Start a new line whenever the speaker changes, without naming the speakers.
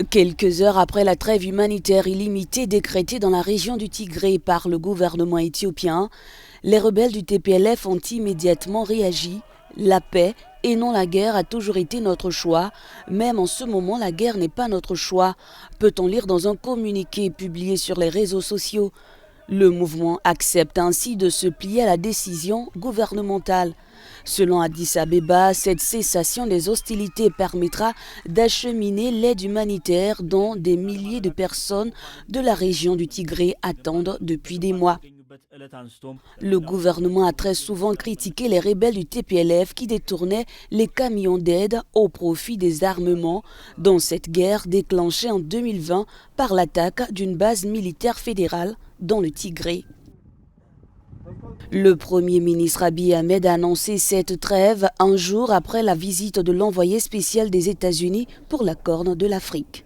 Quelques heures après la trêve humanitaire illimitée décrétée dans la région du Tigré par le gouvernement éthiopien, les rebelles du TPLF ont immédiatement réagi. La paix et non la guerre a toujours été notre choix. Même en ce moment, la guerre n'est pas notre choix, peut-on lire dans un communiqué publié sur les réseaux sociaux. Le mouvement accepte ainsi de se plier à la décision gouvernementale. Selon Addis Abeba, cette cessation des hostilités permettra d'acheminer l'aide humanitaire dont des milliers de personnes de la région du Tigré attendent depuis des mois. Le gouvernement a très souvent critiqué les rebelles du TPLF qui détournaient les camions d'aide au profit des armements dans cette guerre déclenchée en 2020 par l'attaque d'une base militaire fédérale dans le Tigré. Le Premier ministre Abiy Ahmed a annoncé cette trêve un jour après la visite de l'envoyé spécial des États-Unis pour la Corne de l'Afrique.